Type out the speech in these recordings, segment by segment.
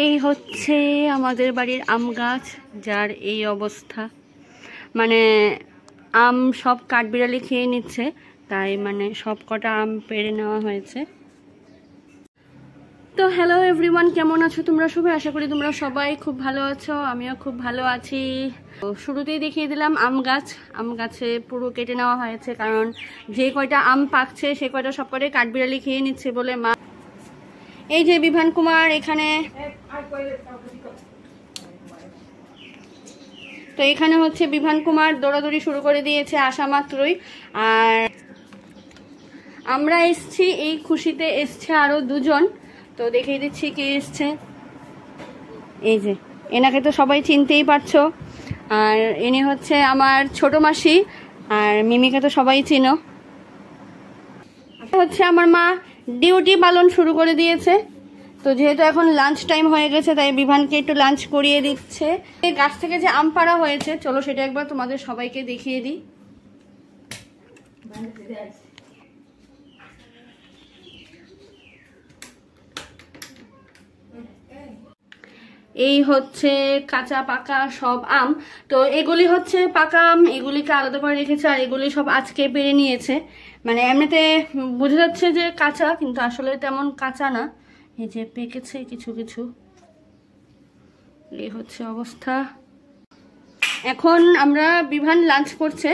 এই হচ্ছে আমাদের বাড়ির আম গাছ, যার এই অবস্থা। মানে আম সব কাঠবিড়ালি খেয়ে নিচ্ছে, তাই মানে সব কটা আম পেড়ে নেওয়া হয়েছে। তো হ্যালো এভরিওয়ান, কেমন আছো তোমরা সবাই? আশা করি তোমরা সবাই খুব ভালো আছো, আমিও খুব ভালো আছি। শুরুতেই দেখিয়ে দিলাম আম গাছ। আম গাছে পুরো কেটে নেওয়া হয়েছে, কারণ যে কয়টা আম পাকছে সে কয়টা সব কটাই কাঠবিড়ালি খেয়ে নিচ্ছে বলে মা। এই যে বিভান কুমার এখানে, তো এখানে হচ্ছে বিভান কুমার দৌড়াদৌড়ি শুরু করে দিয়েছে আসা মাত্রই। আর আমরা এসছি এই খুশিতে, এসছে আরো দুজন, তো দেখিয়ে দিচ্ছি কে এসছে। এই যে এনাকে তো সবাই চিনতেই পারছো, আর ইনি হচ্ছে আমার ছোট মাসি, আর মিমিকে তো সবাই চিনো। হচ্ছে আমার মা ডিউটি পালন শুরু করে দিয়েছে, তো যেহেতু এখন লাঞ্চ টাইম হয়ে গেছে তাই বিভানকে একটু লাঞ্চ করিয়ে দিচ্ছে। এই গাছ থেকে যে আম পাড়া হয়েছে, চলো সেটা একবার তোমাদের সবাইকে দেখিয়ে দিই। এই হচ্ছে কাঁচা পাকা সব আম। তো এগুলি হচ্ছে পাকা আম, এগুলিকে আলাদা করে রেখেছে, আর এগুলি সব আজকে পেড়ে নিয়েছে। মানে এমনিতে বোঝা যাচ্ছে যে কাঁচা, কিন্তু আসলে তেমন কাঁচা না, এই যে পেকেছে কিছু কিছু। এই হচ্ছে অবস্থা। এখন আমরা বিভান লাঞ্চ করছে,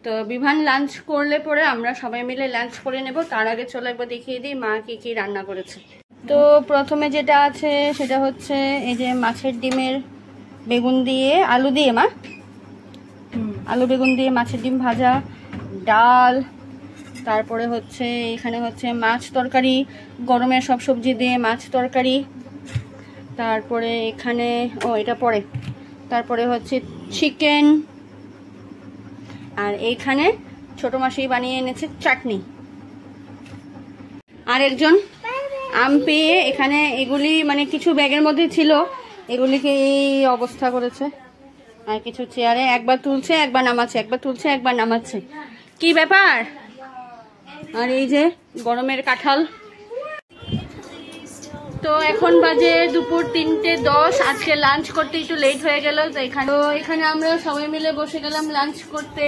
তো বিভান লাঞ্চ করলে পরে আমরা সবাই মিলে লাঞ্চ করে নেব। তার আগে চলো একবার দেখিয়ে দিই মা কি কি রান্না করেছে। তো প্রথমে যেটা আছে সেটা হচ্ছে এই যে মাছের ডিমের বেগুন দিয়ে আলু দিয়ে, মা আলু বেগুন দিয়ে মাছের ডিম ভাজা, ডাল, তারপরে হচ্ছে এখানে হচ্ছে মাছ তরকারি, গরমের সব সবজি দিয়ে মাছ তরকারি, তারপরে এখানে এটা পরে, তারপরে হচ্ছে চিকেন, আর এইখানে ছোট মাসি বানিয়ে এনেছে চাটনি। আর একজন আম পেয়ে এখানে এগুলি মানে কিছু ব্যাগের মধ্যে ছিল, এগুলিকে এই অবস্থা করেছে। আর কিছু চেয়ারে একবার তুলছে একবার নামাচ্ছে, একবার তুলছে একবার নামাচ্ছে, কি ব্যাপার। আর এই যে গরমের কাঁঠাল। তো এখন বাজে দুপুর 3:10। আজকে লাঞ্চ করতে একটু লেট হয়ে গেল, তো এখানে আমরা সবাই মিলে বসে গেলাম লাঞ্চ করতে।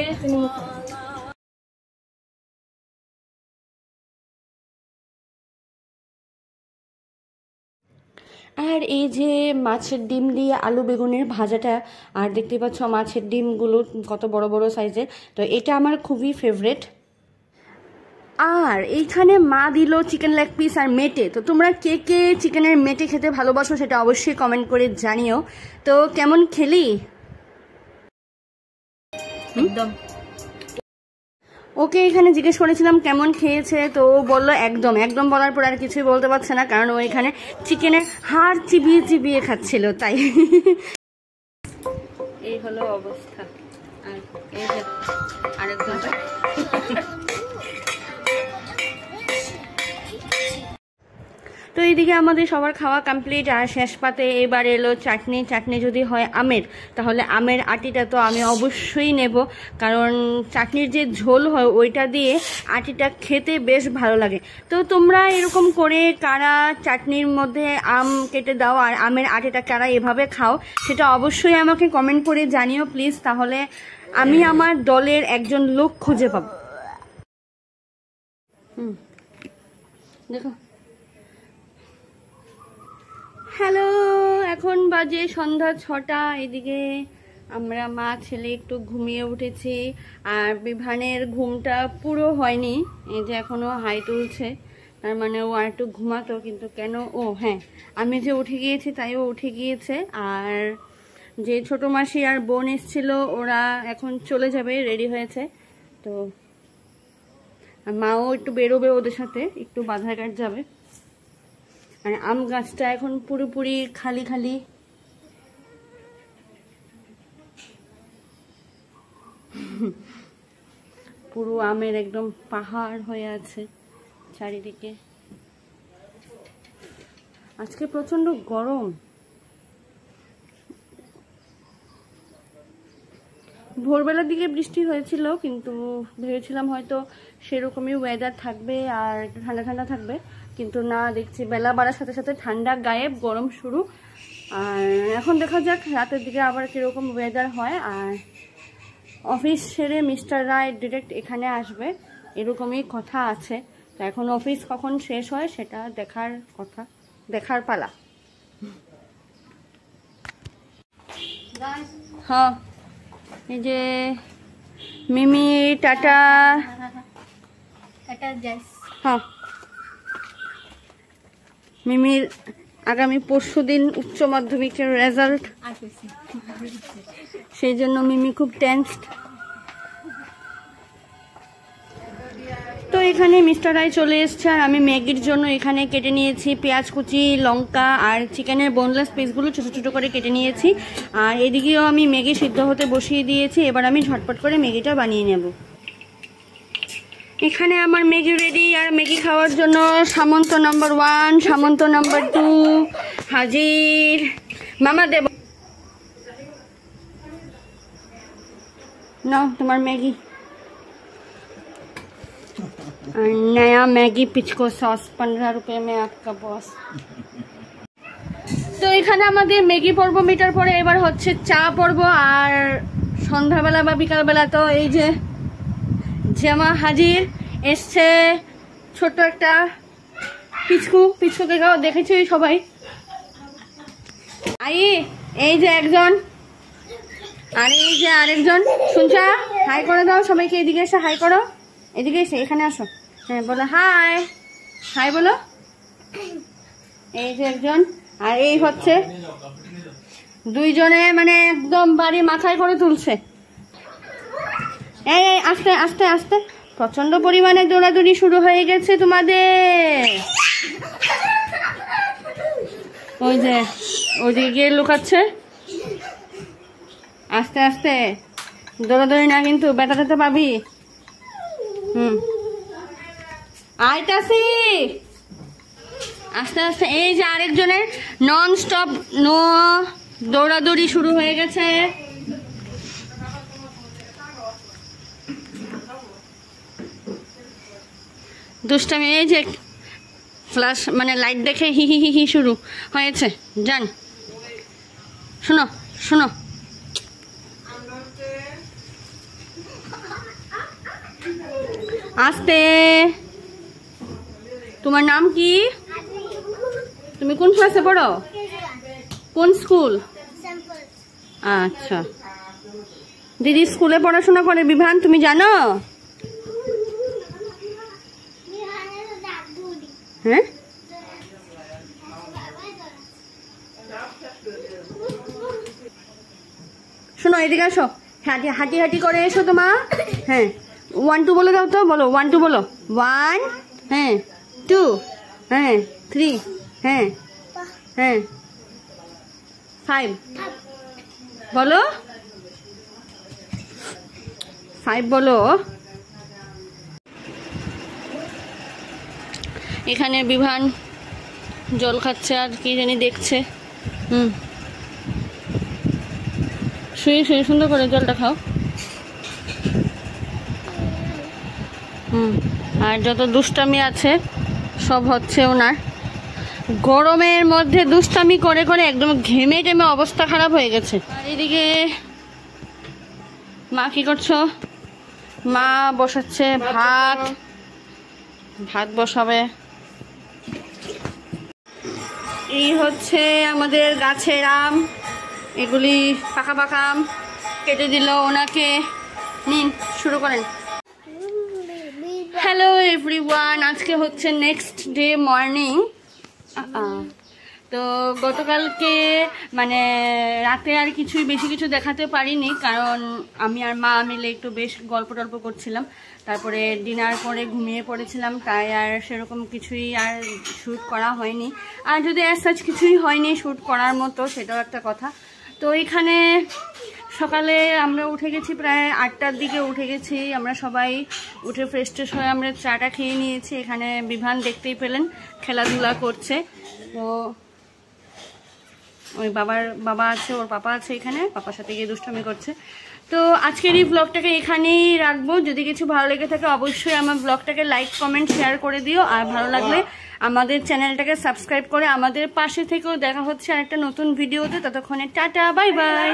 আর এই যে মাছের ডিম দিয়ে আলু বেগুনের ভাজাটা, আর দেখতে পাচ্ছ মাছের ডিমগুলো কত বড় বড় সাইজের, তো এটা আমার খুবই ফেভারেট। আর এইখানে মা দিল চিকেন লেগ পিস আর মেটে। তো তোমরা কে কে চিকেনের মেটে খেতে ভালোবাসো সেটা অবশ্যই কমেন্ট করে জানিও। তো কেমন খেলি? একদম। ওকে এখানে জিজ্ঞেস করেছিলাম কেমন খেয়েছে, তো ও বললো একদম। একদম বলার পর আর কিছুই বলতে পারছে না, কারণ ও এখানে চিকেনের হাড় চিবিয়ে চিবিয়ে খাচ্ছিল, তাই। এই হলো অবস্থা। আর এই যে আরেকজন। তো এইদিকে আমাদের সবার খাওয়া কমপ্লিট, আর শেষ পাতে এবার এলো চাটনি। চাটনি যদি হয় আমের, তাহলে আমের আটিটা তো আমি অবশ্যই নেব, কারণ চাটনির যে ঝোল হয় ওইটা দিয়ে আটিটা খেতে বেশ ভালো লাগে। তো তোমরা এরকম করে কারা চাটনির মধ্যে আম কেটে দাও আর আমের আটিটা কারা এভাবে খাও, সেটা অবশ্যই আমাকে কমেন্ট করে জানিও প্লিজ, তাহলে আমি আমার দলের একজন লোক খুঁজে পাবো। দেখো, হ্যালো, এখন বাজে সন্ধ্যা 6টা। এদিকে আমরা মা ছেলে একটু ঘুমিয়ে উঠেছি, আর বিভানের ঘুমটা পুরো হয়নি, এই যে এখনো হাই তুলছে, তার মানে ও আর একটু ঘুমাতো, কিন্তু কেন, হ্যাঁ আমি যে উঠে গিয়েছি তাই ও উঠে গিয়েছে। আর যে ছোট মাসি আর বোন এসেছিল ওরা এখন চলে যাবে, রেডি হয়েছে। তো মাও একটু বেরোবে ওদের সাথে, একটু বাধারঘাট যাবে। আর আম গাছটা এখন পুরোপুরি খালি খালি। পুরো আমের একদম পাহাড় হয়ে আছে চারিদিকে। আজকে প্রচন্ড গরম। ভোরবেলার দিকে বৃষ্টি হয়েছিল, কিন্তু ভেবেছিলাম হয়তো সেরকমই ওয়েদার থাকবে আর একটু ঠান্ডা ঠান্ডা থাকবে, কিন্তু না, দেখছি বেলা বাড়ার সাথে সাথে ঠান্ডা গায়েব, গরম শুরু। আর এখন দেখা যাক রাতের দিকে আবার কীরকম ওয়েদার হয়। আর অফিস সেরে মিস্টার রায় ডিরেক্ট এখানে আসবে এরকমই কথা আছে। তো এখন অফিস কখন শেষ হয় সেটা দেখার পালা। হ্যাঁ, এই যে মিমি টাটা। হ্যাঁ, মিমির আগামী পরশুদিন উচ্চ মাধ্যমিকের রেজাল্ট, সেই জন্য মিমি খুব টেনসড। তো এখানে মিস্টার রায় চলে এসছে আর আমি ম্যাগির জন্য এখানে কেটে নিয়েছি পেঁয়াজ কুচি, লঙ্কা আর চিকেনের বোনলেস পিসগুলো ছোটো ছোটো করে কেটে নিয়েছি। আর এদিকেও আমি ম্যাগি সিদ্ধ হতে বসিয়ে দিয়েছি। এবার আমি ঝটপট করে ম্যাগিটা বানিয়ে নেব। এখানে আমার ম্যাগি রেডি। আর ম্যাগি খাওয়ার জন্য সামন্ত নাম্বার 1, সামন্ত নাম্বার 2 হাজির। মামা দেব নাও তোমার ম্যাগি। नया मैगी पिचको सॉस 15 रुपये में आपका बॉस। তো এখানে আমাদের ম্যাগি পর্ব মিটার পরে এবার হচ্ছে চা পর্ব। আর সন্ধ্যাবেলা বা বিকালবেলা তো এই যে জামা হাজির এসছে, ছোট্ট একটা পিচকুকে দেখেছি সবাই। এই যে একজন, আর এই যে আরেকজন। শুনছা, হাই করে দাও সবাইকে। এদিকে এসে হাই করো, এদিকে এসে এখানে আসো। হ্যাঁ বলো হাই, হাই বলো। এই যে একজন, আর এই হচ্ছে দুইজনে, মানে একদম বাড়ি মাথায় করে তুলছে। এই আস্তে আস্তে আস্তে, প্রচন্ড পরিমাণে দৌড়াদৌড়ি শুরু হয়ে গেছে তোমাদের। ওই যে ওইদিকে গিয়ে লুকাচ্ছে। আস্তে আস্তে দৌড়াদৌড়ি না, কিন্তু ব্যথা ট্যাথা পাবি। আইতাছি আস্তে আস্তে। এই যে আরেকজনের নন স্টপ দৌড়াদৌড়ি শুরু হয়ে গেছে। দুষ্টামি, এই যে ফ্ল্যাশ মানে লাইট দেখে হি হি হি হি শুরু হয়েছে। জান শোনো শোনো, আস্তে। তোমার নাম কি? তুমি কোন ক্লাসে পড়ো? কোন স্কুল? আচ্ছা, দিদি স্কুলে পড়াশোনা করে বিভান, তুমি জানো? হ্যাঁ, শোনো এদিকে আসো, হাঁটি হাঁটি হাঁটি করে এসো তো মা। হ্যাঁ 1 2 বলে দাও তো, বলো 1 2 বলো। 1 হ্যাঁ 2 হ্যাঁ 3 হ্যাঁ হ্যাঁ 5 বলো, 5 বলো। এখানে বিভান জল খাচ্ছে আর কি জানি দেখছে। শুয়ে শুয়ে সুন্দর করে জলটা খাও। আর যত দুষ্টামি আছে সব হচ্ছে ওনার। গরমের মধ্যে দুষ্টামি করে করে একদম ঘেমে টেমে অবস্থা খারাপ হয়ে গেছে। আর এদিকে মা কি করছো? মা বসাচ্ছে ভাত বসাবে। এই হচ্ছে আমাদের গাছের আম, এগুলি পাকা পাকা আম কেটে দিল ওনাকে। নিন শুরু করেন। হ্যালো এভরিওয়ান, আজকে হচ্ছে নেক্সট ডে মর্নিং। তো গতকালকে মানে রাতে আর কিছুই বেশি কিছু দেখাতে পারিনি, কারণ আমি আর মা মিলে একটু বেশ গল্প টল্প করছিলাম। তারপরে ডিনার করে ঘুমিয়ে পড়েছিলাম, তাই আর সেরকম কিছুই আর শ্যুট করা হয়নি। আর যদি অ্যাজ সাচ কিছুই হয়নি শ্যুট করার মতো, সেটাও একটা কথা। তো এখানে সকালে আমরা উঠে গেছি, প্রায় 8টার দিকে উঠে গেছি। আমরা সবাই উঠে ফ্রেশ ট্রেশ হয়ে আমরা চাটা খেয়ে নিয়েছি। এখানে বিভান দেখতেই পেলেন খেলাধুলা করছে। তো ওই বাবা আছে, ওর পাপা আছে এখানে, পাপার সাথে গিয়ে দুষ্টামি করছে। তো আজকের এই ব্লগটাকে এখানেই রাখবো। যদি কিছু ভালো লেগে থাকে অবশ্যই আমার ব্লগটাকে লাইক কমেন্ট শেয়ার করে দিও। আর ভালো লাগলে আমাদের চ্যানেলটাকে সাবস্ক্রাইব করে আমাদের পাশে থেকেও। দেখা হচ্ছে আর একটা নতুন ভিডিওতে, ততক্ষণে টাটা, বাই বাই।